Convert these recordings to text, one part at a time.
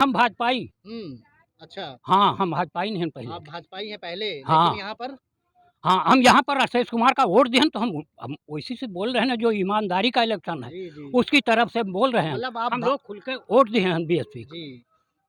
हम भाजपाई। अच्छा। हाँ, हम भाजपाई हैं पहले आप के। भाजपाई हैं पहले, लेकिन हाँ, यहाँ पर हाँ, हम यहाँ पर राजेश कुमार का वोट दिए हैं, तो हम उसी से बोल रहे हैं ना, जो ईमानदारी का इलेक्शन है, जी, जी। उसकी तरफ से बोल रहे हैं हम। मतलब आप हम लोग खुल के वोट दिए हैं बीएसपी को। जी,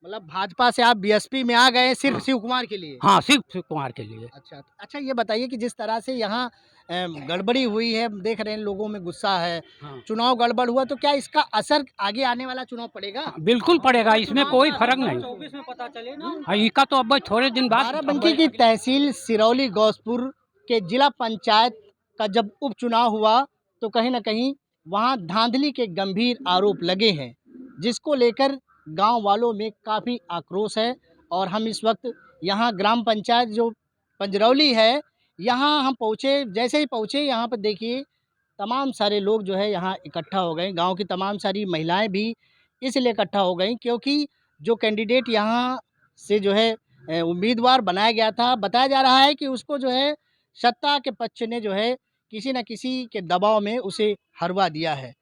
मतलब भाजपा से आप बीएसपी में आ गए सिर्फ़ हाँ, शिव कुमार के लिए? हाँ, सिर्फ शिव कुमार के लिए। अच्छा, अच्छा ये बताइए कि जिस तरह से यहाँ गड़बड़ी हुई है, देख रहे हैं लोगों में गुस्सा है, हाँ, चुनाव गड़बड़ हुआ तो क्या इसका असर आगे आने वाला चुनाव पड़ेगा? हाँ, बिल्कुल पड़ेगा, इसमें कोई फ़र्क नहीं। 24 में पता चले ना। हाँ, इसका तो अब बस थोड़े दिन बाद अब बाराबंकी की तहसील सिरौली गौसपुर के जिला पंचायत का जब उपचुनाव हुआ तो कहीं न कहीं वहाँ धांधली के गंभीर आरोप लगे हैं, जिसको लेकर गाँव वालों में काफ़ी आक्रोश है और हम इस वक़्त यहाँ ग्राम पंचायत जो पंजरौली है, यहाँ हम पहुँचे, जैसे ही पहुँचे यहाँ पर देखिए तमाम सारे लोग जो है यहाँ इकट्ठा हो गए। गाँव की तमाम सारी महिलाएँ भी इसलिए इकट्ठा हो गईं क्योंकि जो कैंडिडेट यहाँ से जो है उम्मीदवार बनाया गया था, बताया जा रहा है कि उसको जो है सत्ता के पक्ष ने जो है किसी न किसी के दबाव में उसे हरवा दिया है।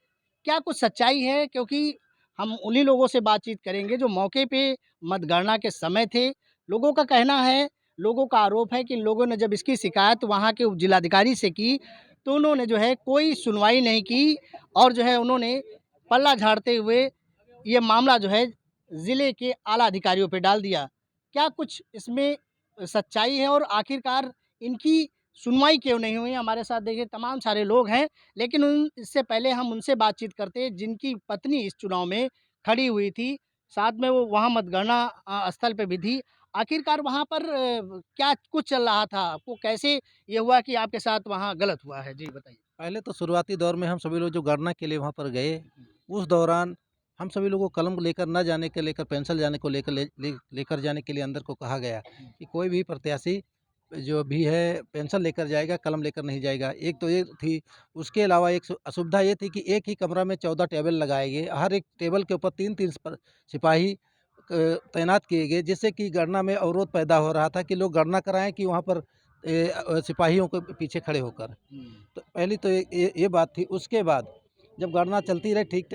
क्या कुछ सच्चाई है? क्योंकि हम उन्हीं लोगों से बातचीत करेंगे जो मौके पे मतगणना के समय थे। लोगों का कहना है, लोगों का आरोप है कि इन लोगों ने जब इसकी शिकायत वहाँ के उपजिलाधिकारी से की, तो उन्होंने जो है कोई सुनवाई नहीं की और जो है उन्होंने पल्ला झाड़ते हुए ये मामला जो है ज़िले के आला अधिकारियों पे डाल दिया। क्या कुछ इसमें सच्चाई है और आखिरकार इनकी सुनवाई क्यों नहीं हुई? हमारे साथ देखिए तमाम सारे लोग हैं, लेकिन उन इससे पहले हम उनसे बातचीत करते हैं जिनकी पत्नी इस चुनाव में खड़ी हुई थी। साथ में वो वहाँ मतगणना स्थल पे भी थी। आखिरकार वहाँ पर क्या कुछ चल रहा था? आपको कैसे ये हुआ कि आपके साथ वहाँ गलत हुआ है? जी बताइए। पहले तो शुरुआती दौर में हम सभी लोग जो गणना के लिए वहाँ पर गए, उस दौरान हम सभी लोगों को कलम लेकर न जाने के लेकर पेंसिल जाने को लेकर जाने के लिए अंदर को कहा गया कि कोई भी प्रत्याशी जो भी है पेंसिल लेकर जाएगा, कलम लेकर नहीं जाएगा। एक तो ये थी, उसके अलावा एक असुविधा ये थी कि एक ही कमरा में 14 टेबल लगाए गए, हर एक टेबल के ऊपर 3-3 सिपाही तैनात किए गए, जिससे कि गणना में अवरोध पैदा हो रहा था कि लोग गणना कराएँ कि वहाँ पर सिपाहियों के पीछे खड़े होकर। तो पहली तो ये बात थी। उसके बाद जब गणना चलती रही ठीक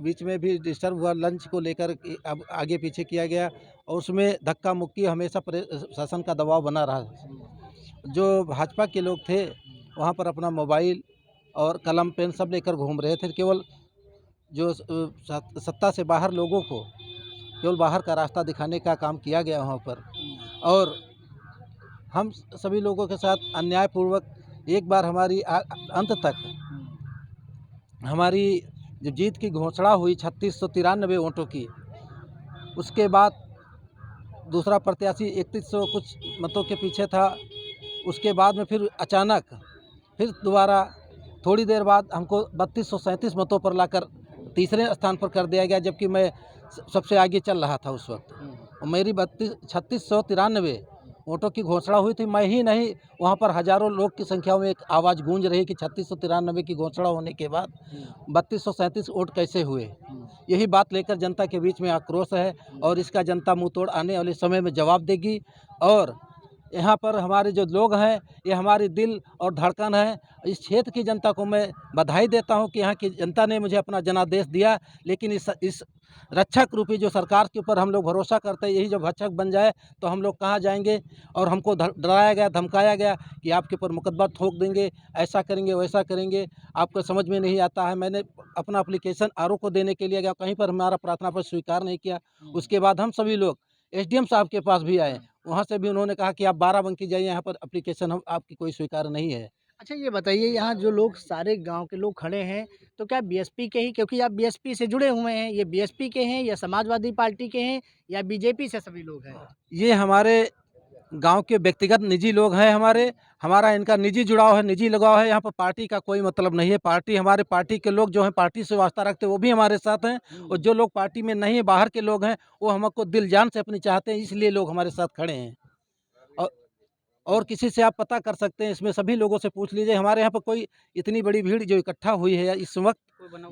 बीच में भी डिस्टर्ब हुआ, लंच को लेकर अब आगे पीछे किया गया और उसमें धक्का मुक्की हमेशा शासन का दबाव बना रहा। जो भाजपा के लोग थे वहाँ पर अपना मोबाइल और कलम पेन सब लेकर घूम रहे थे। केवल जो सत्ता से बाहर लोगों को केवल बाहर का रास्ता दिखाने का काम किया गया वहाँ पर। और हम सभी लोगों के साथ अन्यायपूर्वक एक बार हमारी अंत तक हमारी जो जीत की घोषणा हुई 3693 वोटों की, उसके बाद दूसरा प्रत्याशी 3100 कुछ मतों के पीछे था। उसके बाद में फिर अचानक फिर दोबारा थोड़ी देर बाद हमको 3237 मतों पर लाकर तीसरे स्थान पर कर दिया गया, जबकि मैं सबसे आगे चल रहा था उस वक्त। और मेरी 3693 वोटों की घोषणा हुई थी। मैं ही नहीं, वहाँ पर हज़ारों लोग की संख्या में एक आवाज़ गूंज रही कि 3693 की घोषणा होने के बाद 3237 वोट कैसे हुए। यही बात लेकर जनता के बीच में आक्रोश है और इसका जनता मुँह तोड़ आने वाले समय में जवाब देगी। और यहाँ पर हमारे जो लोग हैं, ये हमारी दिल और धड़कन है। इस क्षेत्र की जनता को मैं बधाई देता हूँ कि यहाँ की जनता ने मुझे अपना जनादेश दिया, लेकिन इस रक्षक रूपी जो सरकार के ऊपर हम लोग भरोसा करते हैं, यही जब भक्षक बन जाए तो हम लोग कहाँ जाएंगे। और हमको डराया गया, धमकाया गया कि आपके ऊपर मुकदमा ठोक देंगे, ऐसा करेंगे, वैसा करेंगे, आपको समझ में नहीं आता है। मैंने अपना एप्लीकेशन आरओ को देने के लिए गया, कहीं पर हमारा प्रार्थना पत्र स्वीकार नहीं किया। उसके बाद हम सभी लोग एसडीएम साहब के पास भी आए, वहाँ से भी उन्होंने कहा कि आप बाराबंकी जाइए, यहाँ पर एप्लीकेशन हम आपकी कोई स्वीकार नहीं है। अच्छा ये बताइए यहाँ जो लोग सारे गाँव के लोग खड़े हैं, तो क्या बीएसपी के ही, क्योंकि आप बीएसपी से जुड़े हुए हैं, ये बीएसपी के हैं या समाजवादी पार्टी के हैं या बीजेपी से सभी लोग हैं? ये हमारे गांव के व्यक्तिगत निजी लोग हैं हमारा इनका निजी जुड़ाव है, निजी लगाव है। यहाँ पर पार्टी का कोई मतलब नहीं है। हमारे पार्टी के लोग जो हैं, पार्टी से वास्ता रखते हैं, वो भी हमारे साथ हैं। और जो लोग पार्टी में नहीं है, बाहर के लोग हैं, वो हमको दिल जान से अपनी चाहते हैं, इसलिए लोग हमारे साथ खड़े हैं। और और किसी से आप पता कर सकते हैं, इसमें सभी लोगों से पूछ लीजिए। हमारे यहाँ पर कोई इतनी बड़ी भीड़ जो इकट्ठा हुई है इस वक्त,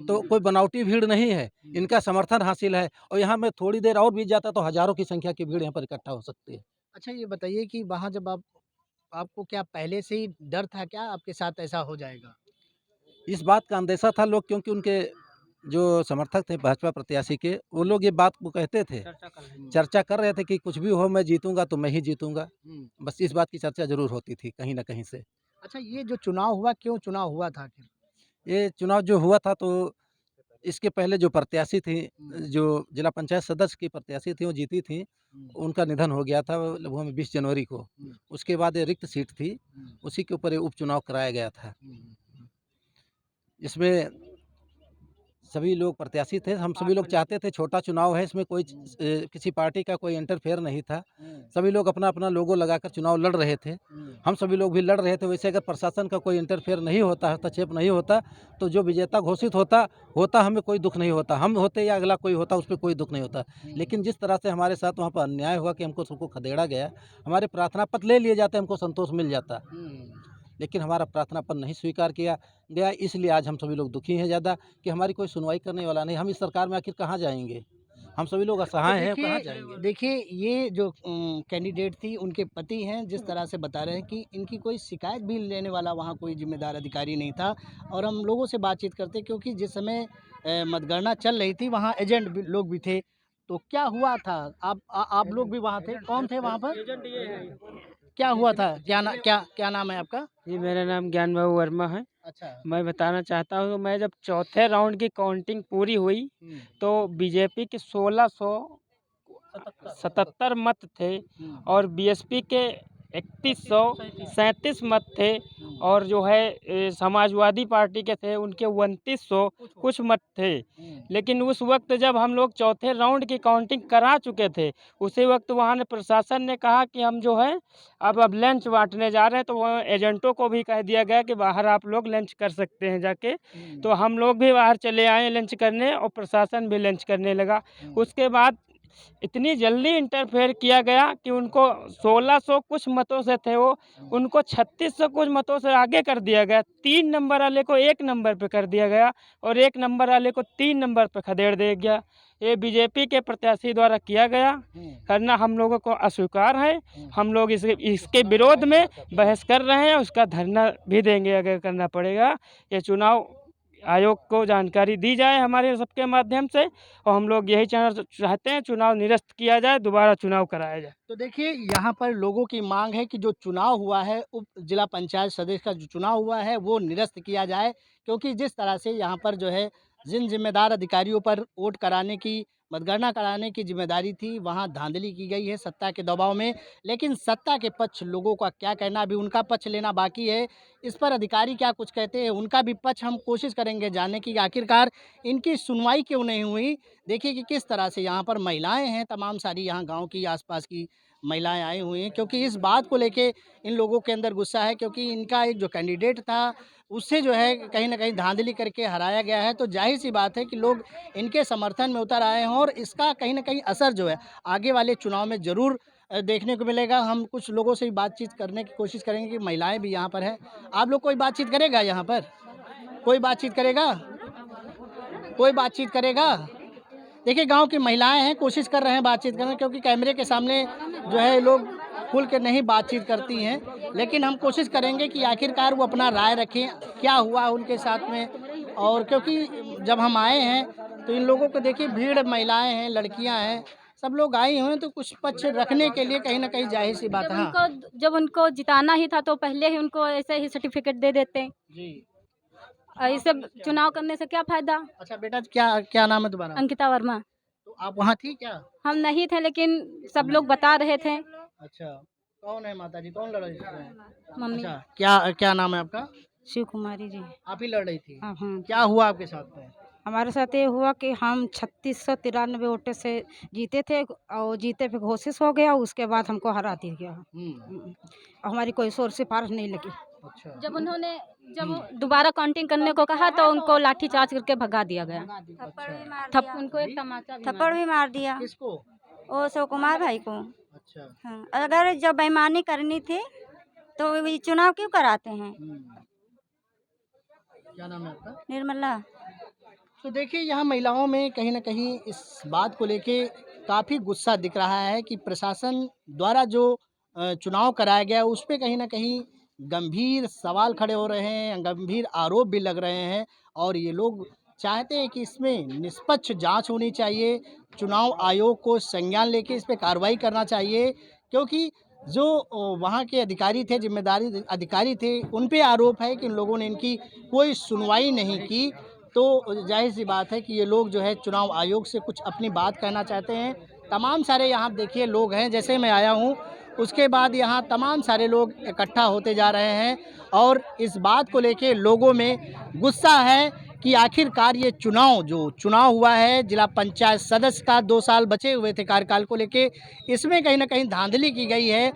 तो कोई बनावटी भीड़ नहीं है। इनका समर्थन हासिल है और यहाँ में थोड़ी देर और बीत जाता तो हज़ारों की संख्या की भीड़ यहाँ पर इकट्ठा हो सकती है। अच्छा ये बताइए कि वहाँ जब आपको क्या पहले से ही डर था क्या आपके साथ ऐसा हो जाएगा? इस बात का अंदेशा था, लोग क्योंकि उनके जो समर्थक थे भाजपा प्रत्याशी के, वो लोग ये बात को कहते थे, चर्चा कर रहे थे कि कुछ भी हो मैं जीतूंगा तो मैं ही जीतूंगा। बस इस बात की चर्चा जरूर होती थी कहीं ना कहीं से। अच्छा, ये जो चुनाव हुआ, क्यों चुनाव हुआ था आखिर? ये चुनाव जो हुआ था तो इसके पहले जो प्रत्याशी थी, जो जिला पंचायत सदस्य की प्रत्याशी थी, वो जीती थी, उनका निधन हो गया था लगभग 20 जनवरी को। उसके बाद ये रिक्त सीट थी, उसी के ऊपर ये उपचुनाव कराया गया था। इसमें सभी लोग प्रत्याशी थे, हम सभी लोग चाहते थे, छोटा चुनाव है, इसमें कोई किसी पार्टी का कोई इंटरफेयर नहीं था। सभी लोग अपना अपना लोगो लगाकर चुनाव लड़ रहे थे, हम सभी लोग भी लड़ रहे थे। वैसे अगर प्रशासन का कोई इंटरफेयर नहीं होता, हस्तक्षेप नहीं होता, तो जो विजेता घोषित होता हमें कोई दुख नहीं होता, हम होते या अगला कोई होता उस पर कोई दुख नहीं होता। लेकिन जिस तरह से हमारे साथ वहाँ पर अन्याय हुआ कि हमको सबको खदेड़ा गया, हमारे प्रार्थना पत्र ले लिए जाते, हमको संतोष मिल जाता, लेकिन हमारा प्रार्थना पत्र नहीं स्वीकार किया गया। इसलिए आज हम सभी लोग दुखी हैं ज़्यादा कि हमारी कोई सुनवाई करने वाला नहीं। हम इस सरकार में आखिर कहाँ जाएंगे? हम सभी लोग असहाय हैं, कहाँ जाएंगे? देखिए, ये जो कैंडिडेट थी, उनके पति हैं, जिस तरह से बता रहे हैं कि इनकी कोई शिकायत भी लेने वाला वहाँ कोई जिम्मेदार अधिकारी नहीं था। और हम लोगों से बातचीत करते, क्योंकि जिस समय मतगणना चल रही थी, वहाँ एजेंट भी लोग भी थे। तो क्या हुआ था? आप लोग भी वहाँ थे? कौन थे वहाँ पर? क्या हुआ था? क्या नाम है आपका? जी, मेरा नाम ज्ञान बाबू वर्मा है। अच्छा। मैं बताना चाहता हूँ, मैं जब चौथे राउंड की काउंटिंग पूरी हुई तो बीजेपी के 1677 मत थे और बीएसपी के 3137 मत थे और जो है समाजवादी पार्टी के थे उनके 2900 कुछ मत थे। लेकिन उस वक्त जब हम लोग चौथे राउंड की काउंटिंग करा चुके थे, उसी वक्त वहाँ ने प्रशासन ने कहा कि हम जो है अब लंच बांटने जा रहे हैं, तो वो एजेंटों को भी कह दिया गया कि बाहर आप लोग लंच कर सकते हैं जाके। तो हम लोग भी बाहर चले आए लंच करने और प्रशासन भी लंच करने लगा। उसके बाद इतनी जल्दी इंटरफेयर किया गया कि उनको 1600 कुछ मतों से थे वो, उनको 3600 कुछ मतों से आगे कर दिया गया। 3 नंबर वाले को 1 नंबर पे कर दिया गया और 1 नंबर वाले को 3 नंबर पे खदेड़ दिया गया। ये बीजेपी के प्रत्याशी द्वारा किया गया, करना हम लोगों को अस्वीकार है। हम लोग इसके विरोध में बहस कर रहे हैं, उसका धरना भी देंगे अगर करना पड़ेगा। ये चुनाव आयोग को जानकारी दी जाए हमारे सबके माध्यम से और हम लोग यही चाहते हैं चुनाव निरस्त किया जाए, दोबारा चुनाव कराया जाए। तो देखिए, यहाँ पर लोगों की मांग है कि जो चुनाव हुआ है, उप जिला पंचायत सदस्य का जो चुनाव हुआ है, वो निरस्त किया जाए। क्योंकि जिस तरह से यहाँ पर जो है जिन जिम्मेदार अधिकारियों पर वोट कराने की, मतगणना कराने की जिम्मेदारी थी, वहाँ धांधली की गई है सत्ता के दबाव में। लेकिन सत्ता के पक्ष लोगों का क्या कहना, अभी उनका पक्ष लेना बाकी है। इस पर अधिकारी क्या कुछ कहते हैं, उनका भी पक्ष हम कोशिश करेंगे जानने की, आखिरकार इनकी सुनवाई क्यों नहीं हुई। देखिए कि किस तरह से यहाँ पर महिलाएं हैं, तमाम सारी यहाँ गांव की, आसपास की महिलाएं आई हुई हैं, क्योंकि इस बात को लेके इन लोगों के अंदर गुस्सा है, क्योंकि इनका एक जो कैंडिडेट था, उससे जो है कहीं न कहीं धांधली करके हराया गया है। तो ज़ाहिर-सी बात है कि लोग इनके समर्थन में उतर आए हैं और इसका कहीं न कहीं असर जो है आगे वाले चुनाव में ज़रूर देखने को मिलेगा। हम कुछ लोगों से भी बातचीत करने की कोशिश करेंगे कि महिलाएँ भी यहाँ पर हैं। आप लोग कोई बातचीत करेगा यहाँ पर? कोई बातचीत करेगा? कोई बातचीत करेगा? देखिए, गाँव की महिलाएँ हैं, कोशिश कर रहे हैं बातचीत करने, क्योंकि कैमरे के सामने जो है लोग खुल के नहीं बातचीत करती हैं। लेकिन हम कोशिश करेंगे कि आखिरकार वो अपना राय रखें, क्या हुआ उनके साथ में। और क्योंकि जब हम आए हैं तो इन लोगों को देखिए, भीड़ महिलाएँ हैं, लड़कियाँ हैं, सब लोग आई हुए हैं, तो कुछ पक्ष रखने के लिए कहीं न कहीं ज़ाहिर-सी बात है। हाँ। जब उनको जिताना ही था तो पहले ही उनको ऐसे ही सर्टिफिकेट दे देते। जी। ये सब चुनाव करने से क्या फ़ायदा? अच्छा बेटा, क्या नाम है तुम्हारा? अंकिता वर्मा। तो आप वहाँ थी क्या? हम नहीं थे, लेकिन सब लोग बता रहे थे। अच्छा, कौन है माताजी? कौन लड़ रही थी? मम्मी। अच्छा, क्या नाम है आपका? शिव कुमारी जी। आप ही लड़ रही थी? हाँ। क्या हुआ आपके साथ में? हमारे साथ ये हुआ कि हम 3693 वोटों से जीते थे और जीते पे घोषित हो गया, उसके बाद हमको हरा दिया गया। हमारी कोई शोर सिफारिश नहीं लगी। अच्छा। जब दोबारा काउंटिंग करने को कहा तो उनको लाठी चार्ज करके भगा दिया गया। उनको एक तमाचा भी थप्पड़ भी मार दिया। किसको? ओ शिव कुमार भाई को। अच्छा। हाँ, अगर जब बेईमानी करनी थी तो ये चुनाव क्यों कराते हैं? क्या नाम है आपका? निर्मला। तो देखिए, यहाँ महिलाओं में कहीं न कहीं इस बात को लेके काफ़ी गुस्सा दिख रहा है कि प्रशासन द्वारा जो चुनाव कराया गया, उस पे कहीं न कहीं गंभीर सवाल खड़े हो रहे हैं, गंभीर आरोप भी लग रहे हैं। और ये लोग चाहते हैं कि इसमें निष्पक्ष जांच होनी चाहिए, चुनाव आयोग को संज्ञान लेके इस पे कार्रवाई करना चाहिए, क्योंकि जो वहाँ के अधिकारी थे, जिम्मेदारी अधिकारी थे, उन पे आरोप है कि इन लोगों ने इनकी कोई सुनवाई नहीं की। तो जाहिर सी बात है कि ये लोग जो है चुनाव आयोग से कुछ अपनी बात कहना चाहते हैं। तमाम सारे यहाँ देखिए लोग हैं, जैसे मैं आया हूँ उसके बाद यहाँ तमाम सारे लोग इकट्ठा होते जा रहे हैं और इस बात को लेके लोगों में गुस्सा है कि आखिरकार ये चुनाव हुआ है जिला पंचायत सदस्य का, 2 साल बचे हुए थे कार्यकाल को लेके, इसमें कहीं ना कहीं धांधली की गई है।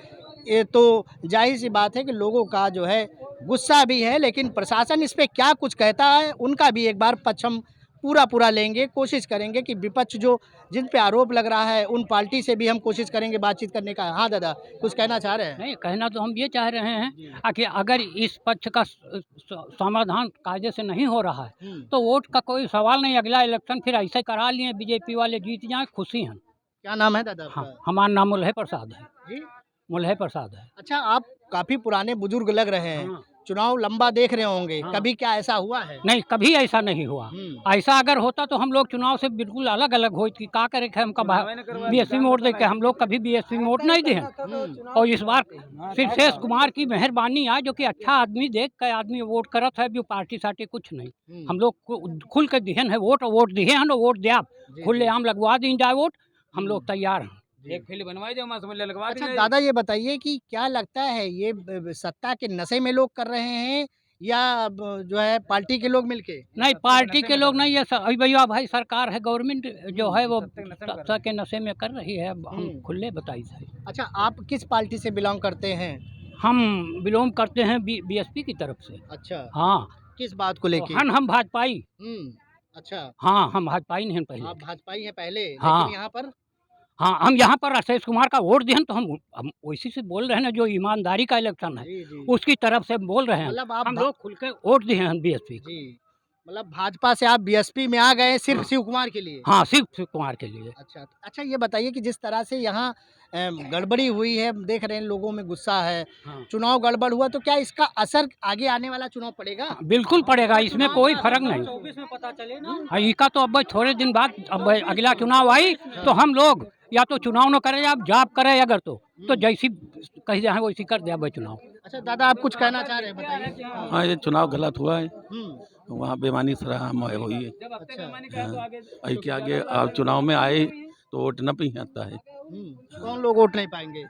ये तो जाहिर सी बात है कि लोगों का जो है गुस्सा भी है, लेकिन प्रशासन इस पे क्या कुछ कहता है उनका भी एक बार पक्ष हम पूरा लेंगे, कोशिश करेंगे कि विपक्ष जो जिन पे आरोप लग रहा है उन पार्टी से भी हम कोशिश करेंगे बातचीत करने का। हाँ दादा, कुछ कहना चाह रहे हैं? नहीं, कहना तो हम ये चाह रहे हैं कि अगर इस पक्ष का समाधान कायदे से नहीं हो रहा है तो वोट का कोई सवाल नहीं, अगला इलेक्शन फिर ऐसे करा लिए, बीजेपी वाले जीत जाएं, खुशी हैं। क्या नाम है दादा? हाँ, हमारा नाम मुल्हे प्रसाद है जी, मुल्हे प्रसाद है। अच्छा, आप काफी पुराने बुजुर्ग लग रहे हैं, हाँ। चुनाव लंबा देख रहे होंगे, हाँ। कभी क्या ऐसा हुआ है? नहीं, कभी ऐसा नहीं हुआ। ऐसा अगर होता तो हम लोग चुनाव से बिल्कुल अलग अलग होती, का करे थे हमका बीएसपी में वोट दे के, हम लोग कभी बीएसपी में वोट नहीं दिए। और इस बार सिर्फ शेष कुमार की मेहरबानी है, जो कि अच्छा आदमी देख के आदमी वोट करत है, जो पार्टी सार्टी कुछ नहीं। हम लोग खुल के दिहन है वोट, और वोट दिए हैं, वोट दिया खुलेआम लगवा दी जाए वोट, हम लोग तैयार हैं। एक फील्ड बनवाई दो, मैं समझ लगवा दी अच्छा जाए। दादा, ये बताइए कि क्या लगता है ये सत्ता के नशे में लोग कर रहे हैं या जो है पार्टी के लोग मिलके? नहीं, पार्टी के लोग नहीं, ये भैया भाई सरकार है, गवर्नमेंट जो है वो सत्ता के नशे में कर रही है, हम खुले बताई थे। अच्छा, आप किस पार्टी से बिलोंग करते हैं? हम बिलोंग करते हैं बीएसपी की तरफ से। अच्छा, हाँ, किस बात को लेके? हम भाजपाई। अच्छा, हाँ, हम भाजपाई नहीं पहले। आप भाजपाई हैं पहले, हाँ। लेकिन यहाँ पर हाँ, हम यहाँ पर राजेश कुमार का वोट दिए तो हम उसी से बोल रहे हैं ना, जो ईमानदारी का इलेक्शन है जी जी, उसकी तरफ से बोल रहे हैं। मतलब आप हम लोग खुल के वोट दिए हैं बीएसपी को। जी, मतलब भाजपा से आप बीएसपी में आ गए सिर्फ हाँ। शिव कुमार के लिए? हाँ, सिर्फ शिव कुमार के लिए। अच्छा अच्छा, ये बताइए कि जिस तरह से यहाँ गड़बड़ी हुई है, देख रहे हैं लोगों में गुस्सा है, हाँ। चुनाव गड़बड़ हुआ, तो क्या इसका असर आगे आने वाला चुनाव पड़ेगा? बिल्कुल पड़ेगा, इसमें कोई फर्क नहीं। 24 में पता चले ना। हाँ, इसका तो अब थोड़े दिन बाद, अब अगला चुनाव आई तो हम लोग या तो चुनाव न करें, आप जॉब करें, अगर तो जैसी कही जाए वैसी कर दिया भाई चुनाव। अच्छा दादा, आप कुछ कहना चाह रहे हैं, बताइए। हाँ, ये चुनाव गलत हुआ है, हम्म, वहाँ बेईमानी सराहम हुई है। अच्छा, अभी के आगे आप चुनाव में आए तो वोट न भी आता है, कौन लोग वोट नहीं पाएंगे?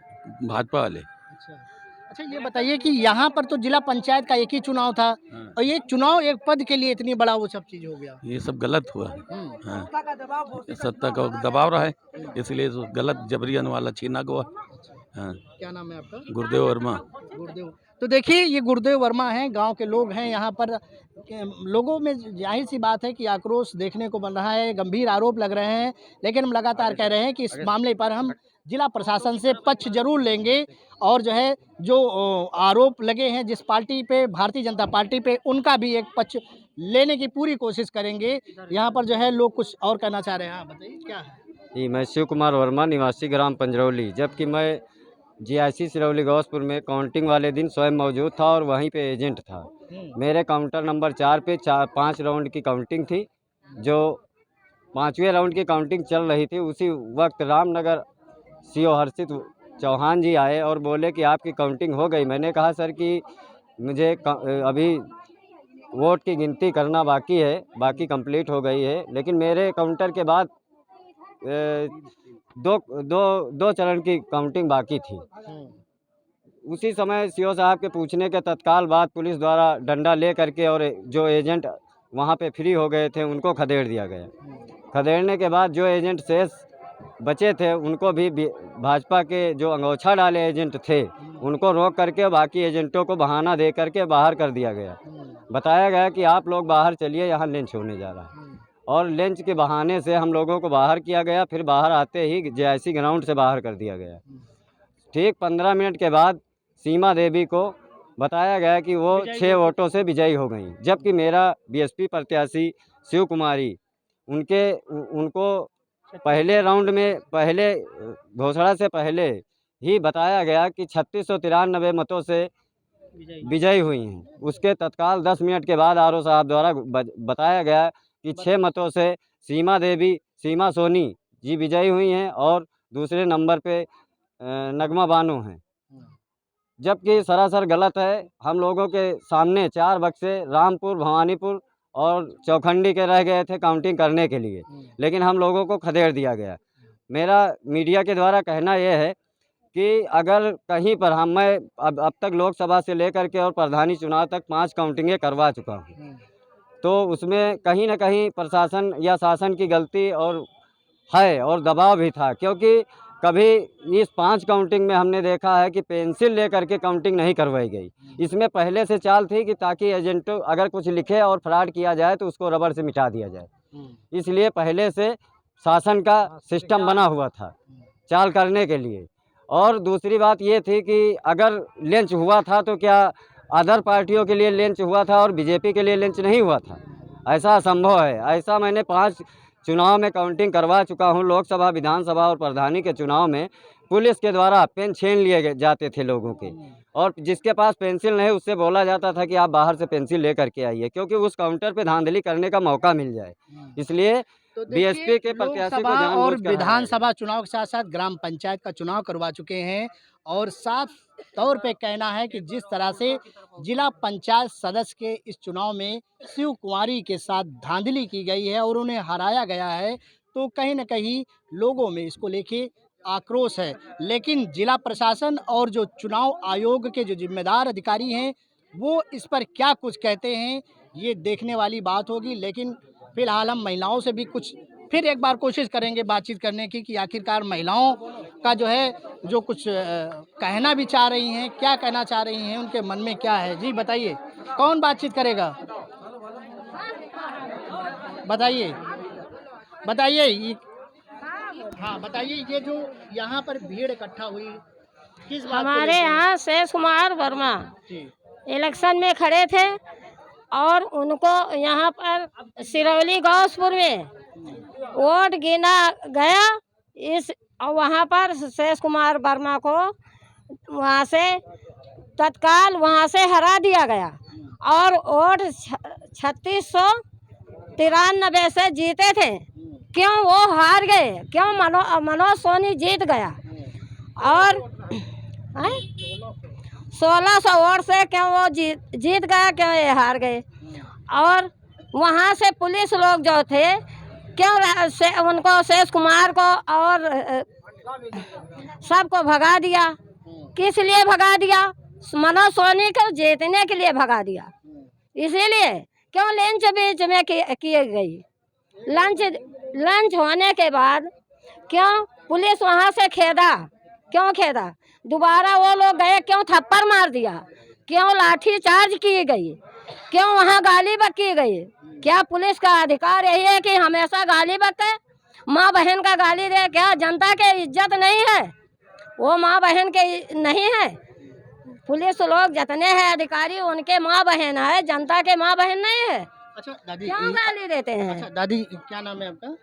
भाजपा वाले। अच्छा अच्छा, ये बताइए कि यहाँ पर तो जिला पंचायत का एक ही चुनाव था और ये चुनाव एक पद के लिए इतनी बड़ा वो सब चीज हो गया। ये सब गलत हुआ है। हाँ, ये सत्ता का दबाव रहा है, इसलिए तो गलत जबरियन वाला छीना गया। हाँ, क्या नाम है आपका? गुरुदेव वर्मा। गुरुदेव। तो देखिए, ये गुरुदेव वर्मा हैं, गांव के लोग हैं यहाँ पर। लोगों में जाहिर सी बात है कि आक्रोश देखने को मिल रहा है, गंभीर आरोप लग रहे हैं, लेकिन हम लगातार कह रहे हैं कि इस मामले पर हम जिला प्रशासन से पक्ष जरूर लेंगे और जो है जो आरोप लगे हैं जिस पार्टी पे, भारतीय जनता पार्टी पे, उनका भी एक पक्ष लेने की पूरी कोशिश करेंगे। यहाँ पर जो है लोग कुछ और कहना चाह रहे हैं। हाँ बताइए, क्या है? जी, मैं शिव कुमार वर्मा, निवासी ग्राम पंजरौली, जबकि मैं जीआईसी सिरौली गौसपुर में काउंटिंग वाले दिन स्वयं मौजूद था और वहीं पे एजेंट था। मेरे काउंटर नंबर 4 पे 5 राउंड की काउंटिंग थी। जो 5वें राउंड की काउंटिंग चल रही थी, उसी वक्त रामनगर सीओ हर्षित चौहान जी आए और बोले कि आपकी काउंटिंग हो गई। मैंने कहा सर कि मुझे अभी वोट की गिनती करना बाकी है, बाकी कंप्लीट हो गई है, लेकिन मेरे काउंटर के बाद दो चरण की काउंटिंग बाकी थी। उसी समय सीओ साहब के पूछने के तत्काल बाद पुलिस द्वारा डंडा ले करके और जो एजेंट वहाँ पे फ्री हो गए थे उनको खदेड़ दिया गया। खदेड़ने के बाद जो एजेंट शेष बचे थे उनको भी भाजपा के जो अंगोछा डाले एजेंट थे उनको रोक करके बाकी एजेंटों को बहाना दे करके बाहर कर दिया गया। बताया गया कि आप लोग बाहर चलिए, यहाँ लंच होने जा रहा है, और लंच के बहाने से हम लोगों को बाहर किया गया। फिर बाहर आते ही जेआईसी ग्राउंड से बाहर कर दिया गया। ठीक 15 मिनट के बाद सीमा देवी को बताया गया कि वो 6 वोटों से विजयी हो गई, जबकि मेरा बीएसपी प्रत्याशी शिव कुमारी उनको पहले राउंड में, पहले घोषणा से पहले ही बताया गया कि 3693 मतों से विजयी हुई हैं। उसके तत्काल 10 मिनट के बाद आरओ साहब द्वारा बताया गया कि 6 मतों से सीमा सोनी जी विजयी हुई हैं और दूसरे नंबर पे नगमा बानो हैं, जबकि सरासर गलत है। हम लोगों के सामने 4 बक्से रामपुर, भवानीपुर और चौखंडी के रह गए थे काउंटिंग करने के लिए, लेकिन हम लोगों को खदेड़ दिया गया। मेरा मीडिया के द्वारा कहना यह है कि अगर कहीं पर मैं अब तक लोकसभा से लेकर के और प्रधानी चुनाव तक 5 काउंटिंगें करवा चुका हूँ, तो उसमें कहीं ना कहीं प्रशासन या शासन की गलती और दबाव भी था, क्योंकि कभी इस 5 काउंटिंग में हमने देखा है कि पेंसिल लेकर के काउंटिंग नहीं करवाई गई। इसमें पहले से चाल थी कि ताकि एजेंटों अगर कुछ लिखे और फ्रॉड किया जाए तो उसको रबर से मिटा दिया जाए, इसलिए पहले से शासन का सिस्टम बना हुआ था चाल करने के लिए। और दूसरी बात ये थी कि अगर लंच हुआ था तो क्या अदर पार्टियों के लिए लंच हुआ था और बीजेपी के लिए लंच नहीं हुआ था? ऐसा असंभव है। ऐसा मैंने 5 चुनाव में काउंटिंग करवा चुका हूँ। लोकसभा, विधानसभा और प्रधानी के चुनाव में पुलिस के द्वारा पेन छीन लिए जाते थे लोगों के, और जिसके पास पेंसिल नहीं उससे बोला जाता था कि आप बाहर से पेंसिल ले करके आइए, क्योंकि उस काउंटर पे धांधली करने का मौका मिल जाए। इसलिए बीएसपी के प्रत्याशी को लोकसभा और जानबूझ कर विधानसभा चुनाव के साथ साथ ग्राम पंचायत का चुनाव करवा चुके हैं, और साफ तौर पे कहना है कि जिस तरह से जिला पंचायत सदस्य के इस चुनाव में शिव कुमारी के साथ धांधली की गई है और उन्हें हराया गया है, तो कहीं न कहीं लोगों में इसको लेके आक्रोश है। लेकिन जिला प्रशासन और जो चुनाव आयोग के जो जिम्मेदार अधिकारी हैं वो इस पर क्या कुछ कहते हैं, ये देखने वाली बात होगी। लेकिन फिलहाल हम महिलाओं से भी कुछ फिर एक बार कोशिश करेंगे बातचीत करने की कि आखिरकार महिलाओं का जो है जो कुछ कहना भी चाह रही हैं, क्या कहना चाह रही हैं, उनके मन में क्या है। जी बताइए, कौन बातचीत करेगा? बताइए बताइए। हाँ बताइए, ये जो यहाँ पर भीड़ इकट्ठा हुई किस बात को हमारे लेकर? यहाँ शेष कुमार वर्मा जी इलेक्शन में खड़े थे और उनको यहाँ पर सिरौली गौसपुर में वोट गिना गया और वहाँ पर शेष कुमार वर्मा को वहाँ से तत्काल वहाँ से हरा दिया गया और वोट 3693 से जीते थे। क्यों वो हार गए? क्यों मनोज सोनी जीत गया? और 1600 वोट से क्यों वो जीत गया, क्यों ये हार गए? और वहाँ से पुलिस लोग जो थे क्यों उनको शेष कुमार को और सबको भगा दिया? किस लिए भगा दिया? मनोज सोनी को जीतने के लिए भगा दिया। इसीलिए क्यों लंच बीच में किए गई? लंच होने के बाद क्यों पुलिस वहाँ से खेदा? क्यों खेदा? दोबारा वो लोग गए, क्यों थप्पड़ मार दिया? क्यों लाठी चार्ज की गई? क्यों वहाँ गाली बकी गई? क्या पुलिस का अधिकार यही है कि हमेशा गाली बके, माँ बहन का गाली दे? क्या जनता के इज्जत नहीं है? वो माँ बहन के नहीं है? पुलिस लोग जितने हैं अधिकारी उनके माँ बहन है, जनता के माँ बहन नहीं है। अच्छा दादी, क्यों गाली देते हैं? अच्छा दादी, क्या नाम है आपका?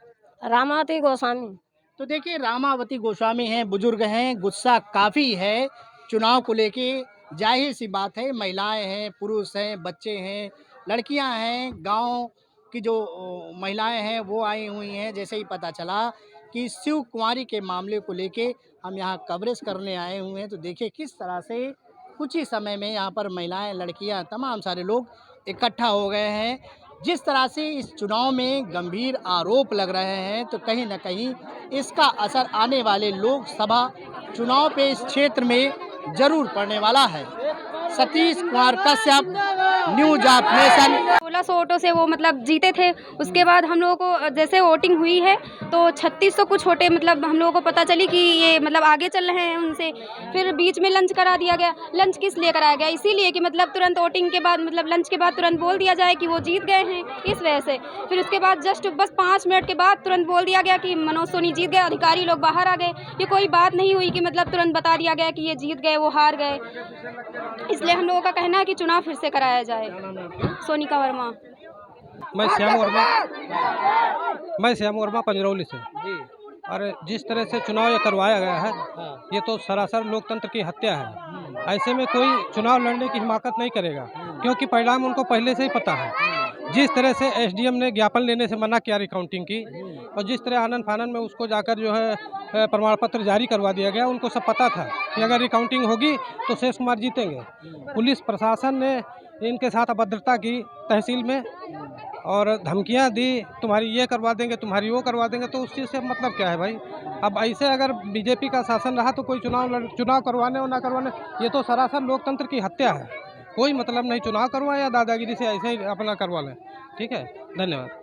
रामावती गोस्वामी। तो देखिए, रामावती गोस्वामी हैं, बुजुर्ग हैं, गुस्सा काफ़ी है चुनाव को लेके। जाहिर सी बात है, महिलाएं हैं, पुरुष हैं, बच्चे हैं, लड़कियां हैं, गांव की जो महिलाएं हैं वो आई हुई हैं। जैसे ही पता चला कि शिव कुमारी के मामले को लेके हम यहाँ कवरेज करने आए हुए हैं, तो देखिए किस तरह से कुछ ही समय में यहाँ पर महिलाएं, लड़कियां, तमाम सारे लोग इकट्ठा हो गए हैं। जिस तरह से इस चुनाव में गंभीर आरोप लग रहे हैं, तो कहीं न कहीं इसका असर आने वाले लोकसभा चुनाव पे इस क्षेत्र में जरूर पड़ने वाला है। Satish Kumar Kashyap, news of nation. 1600 वोटों से वो मतलब जीते थे। उसके बाद हम लोगों को जैसे वोटिंग हुई है तो 3600 कुछ वोटें मतलब हम लोगों को पता चली कि ये मतलब आगे चल रहे हैं उनसे। फिर बीच में लंच करा दिया गया। लंच किस लिए कराया गया? इसीलिए कि मतलब तुरंत वोटिंग के बाद मतलब लंच के बाद तुरंत बोल दिया जाए कि वो जीत गए हैं, इस वजह से। फिर उसके बाद जस्ट बस 5 मिनट के बाद तुरंत बोल दिया गया कि मनोज सोनी जीत गए, अधिकारी लोग बाहर आ गए। ये कोई बात नहीं हुई कि मतलब तुरंत बता दिया गया कि ये जीत गए, वो हार गए। इसलिए हम लोगों का कहना है कि चुनाव फिर से कराया जाए। सोनिका वर्मा। मैं श्याम वर्मा पंजरौली से। और जिस तरह से चुनाव ये करवाया गया है, ये तो सरासर लोकतंत्र की हत्या है। ऐसे में कोई चुनाव लड़ने की हिमाकत नहीं करेगा, क्योंकि परिणाम उनको पहले से ही पता है। जिस तरह से एसडीएम ने ज्ञापन लेने से मना किया रिकाउंटिंग की, और जिस तरह आनन फानन में उसको जाकर जो है प्रमाण पत्र जारी करवा दिया गया, उनको सब पता था कि अगर रिकाउंटिंग होगी तो शेष कुमार जीतेंगे। पुलिस प्रशासन ने इनके साथ अभद्रता की तहसील में और धमकियां दी, तुम्हारी ये करवा देंगे, तुम्हारी वो करवा देंगे। तो उस चीज़ से मतलब क्या है भाई? अब ऐसे अगर बीजेपी का शासन रहा तो कोई चुनाव करवाने और ना करवाने, ये तो सरासर लोकतंत्र की हत्या है। कोई मतलब नहीं, चुनाव करवाएं या दादागिरी से ऐसे ही अपना करवा लें। ठीक है, धन्यवाद।